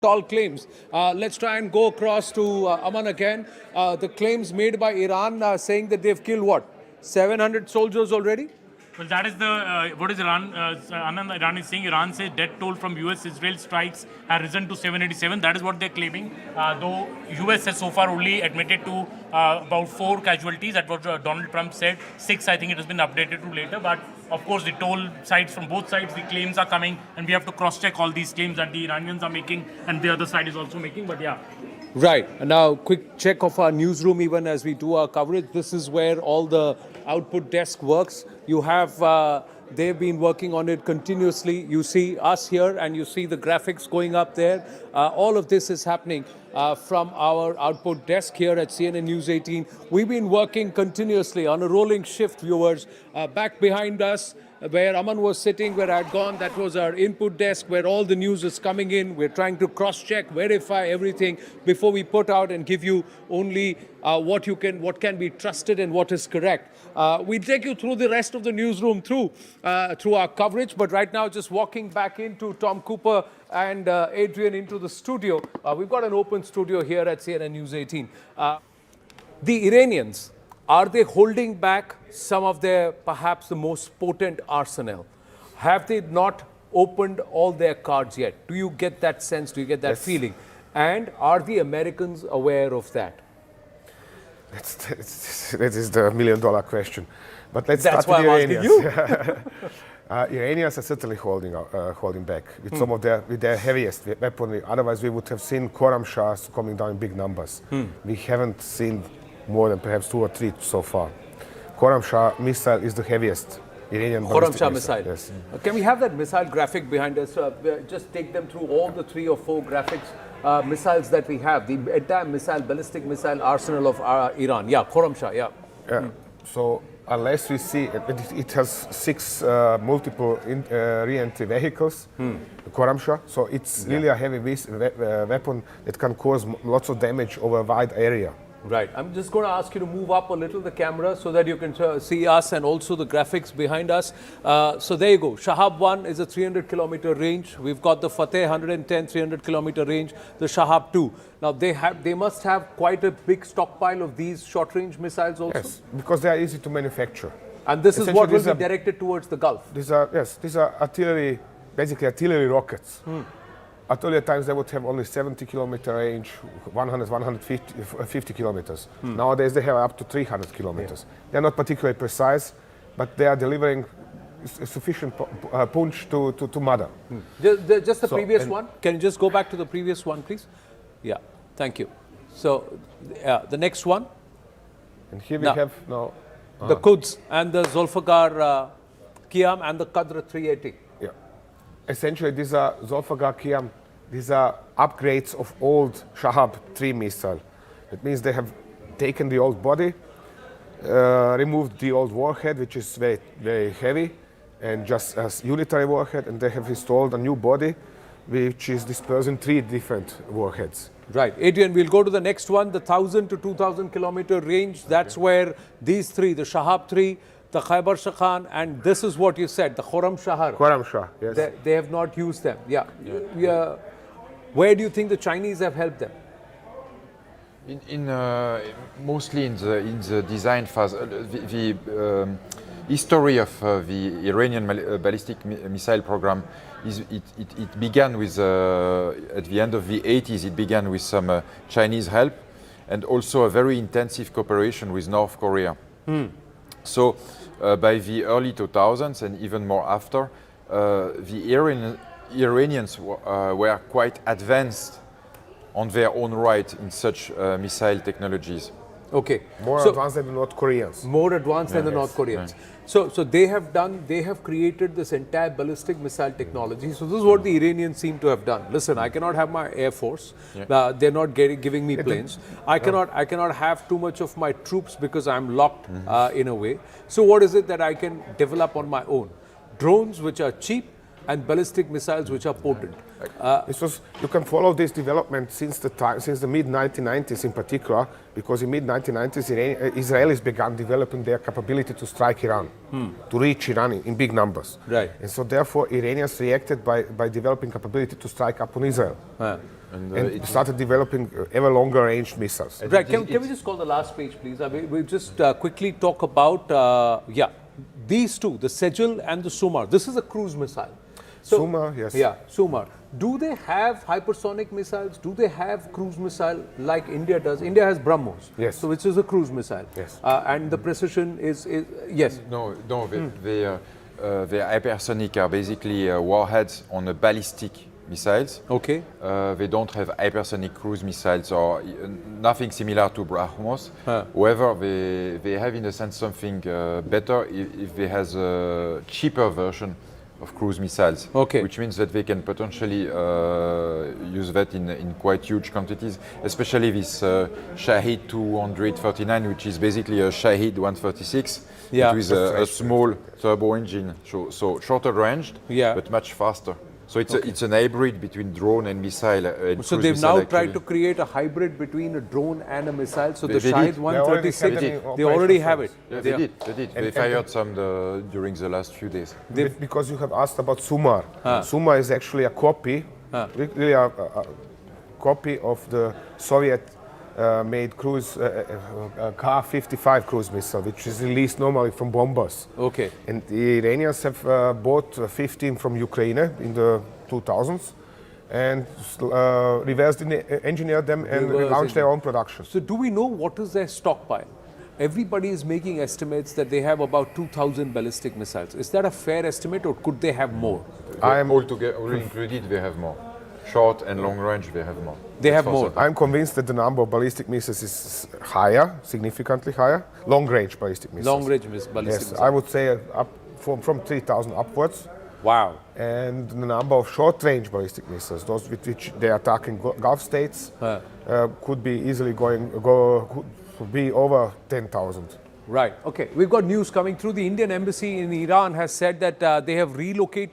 Tall claims. Let's try and go across to Aman again. The claims made by Iran saying that they've killed what? 700 soldiers already? Well, that is the what is Iran? Anand, Iran is saying. Iran says death toll from US-Israel strikes has risen to 787. That is what they're claiming. Though US has so far only admitted to about 4 casualties. That's what Donald Trump said. 6, I think it has been updated to later. But of course, the toll sides from both sides, the claims are coming, and we have to cross-check all these claims that the Iranians are making and the other side is also making. But yeah. Right. And now, quick check of our newsroom even as we do our coverage. This is where all the output desk works. You have, they've been working on it continuously. You see us here and you see the graphics going up there. All of this is happening from our output desk here at CNN News 18. We've been working continuously on a rolling shift, viewers. Back behind us, where Aman was sitting, where I'd gone, that was our input desk where all the news is coming in. We're trying to cross-check, verify everything before we put out and give you only what can be trusted and what is correct. We take you through the rest of the newsroom through our coverage, but right now just walking back into Tom Cooper and Adrian into the studio. We've got an open studio here at CNN News 18. The Iranians, are they holding back some of their, perhaps the most potent arsenal? Have they not opened all their cards yet? Do you get that sense? Do you get that feeling? And are the Americans aware of that? That is the million-dollar question. But let's That's start why with the I'm Iranians. Iranians are certainly holding back with some of their heaviest weaponry. Otherwise, we would have seen Khorram Shahs coming down in big numbers. We haven't seen more than perhaps 2 or 3 so far. Khorram Shah missile is the heaviest Iranian Khorram Shah missile. Yes. Can we have that missile graphic behind us? Just take them through all the 3 or 4 graphics, missiles that we have. The entire ballistic missile arsenal of Iran. Yeah, Khorram Shah, yeah. So unless we see, it has 6 multiple re-entry vehicles, the Khorram Shah. So it's really a heavy weapon that can cause lots of damage over a wide area. Right. I'm just going to ask you to move up a little the camera so that you can see us and also the graphics behind us. So there you go. Shahab 1 is a 300-kilometer range. We've got the Fateh 110, 300-kilometer range. The Shahab 2. Now they must have quite a big stockpile of these short-range missiles also. Yes, because they are easy to manufacture. And this is what will be directed towards the Gulf. These are artillery, basically artillery rockets. At earlier times, they would have only 70-kilometer range, 150 kilometers. Nowadays, they have up to 300 kilometers. They're not particularly precise, but they are delivering sufficient punch to mother. Just the previous one. Can you just go back to the previous one, please? Yeah, thank you. So, the next one. And here we have now the Quds and the Zulfikar Qiyam and the Qadr 380. Yeah, essentially these are Zulfikar Qiyam. These are upgrades of old Shahab 3 missile. It means they have taken the old body, removed the old warhead, which is very, very heavy, and just as unitary warhead, and they have installed a new body, which is dispersing 3 different warheads. Right. Adrian, we'll go to the next one, the 1,000 to 2,000 kilometer range. That's where these 3, the Shahab 3, the Khyber Shakhan, and this is what you said, the Khorram Shah. Khorram Shah, yes. They have not used them. Yeah. Where do you think the Chinese have helped them? Mostly in the design phase. The history of the Iranian ballistic missile program it began with at the end of the 80s. It began with some Chinese help and also a very intensive cooperation with North Korea. So by the early 2000s and even more after, the Iranians were quite advanced on their own right in such missile technologies. Okay. More advanced than the North Koreans. More advanced than the North Koreans. So they have created this entire ballistic missile technology. So this is what the Iranians seem to have done. Listen, I cannot have my air force. They're not giving me planes. I cannot have too much of my troops because I'm locked in a way. So what is it that I can develop on my own? Drones which are cheap and ballistic missiles which are potent. You can follow this development since the mid-1990s in particular, because in mid-1990s Israelis began developing their capability to strike Iran, to reach Iran in big numbers. Right. And so therefore Iranians reacted by developing capability to strike upon Israel. And, and it started developing ever longer range missiles. Right, can we just call the last page, please? We'll just quickly talk about, these two, the Sejal and the Sumar. This is a cruise missile. Sumar, yes. Yeah, Sumar. Do they have hypersonic missiles? Do they have cruise missile like India does? India has BrahMos, Yes. so which is a cruise missile. Yes. And the precision is yes. No, the hypersonic are basically warheads on the ballistic missiles. Okay. They don't have hypersonic cruise missiles or nothing similar to BrahMos. However, they have in a sense something better if they has a cheaper version of cruise missiles, Okay. which means that they can potentially use that in quite huge quantities, especially this Shahed 239, which is basically a Shahed 136, Yeah. with a small turbo engine, so shorter range, Yeah. but much faster. So it's an hybrid between drone and missile. And So cruise they've missile now actually. tried to create a hybrid between a drone and a missile. So the They Shahed did. 136, They already have it in they already operation have it. Yeah, they did. They fired some during the last few days. Because you have asked about Sumar. Sumar is actually a copy, really a copy of the Soviet made cruise Ka-55 cruise missile, which is released normally from bombers. Okay. And the Iranians have bought 15 from Ukraine in the 2000s and reversed engineered them and Reverse launched their own production. So do we know what is their stockpile? Everybody is making estimates that they have about 2,000 ballistic missiles. Is that a fair estimate, or could they have more? All included, they have more. Short and long range, they have more. They have That's more. also- I'm convinced that the number of ballistic missiles is higher, significantly higher. Long-range ballistic missiles. Long-range ballistic Yes, missiles. I would say up from 3,000 upwards. Wow. And the number of short-range ballistic missiles, those with which they are attacking Gulf states, could be easily could be over 10,000. Right. Okay. We've got news coming through. The Indian embassy in Iran has said that they have relocated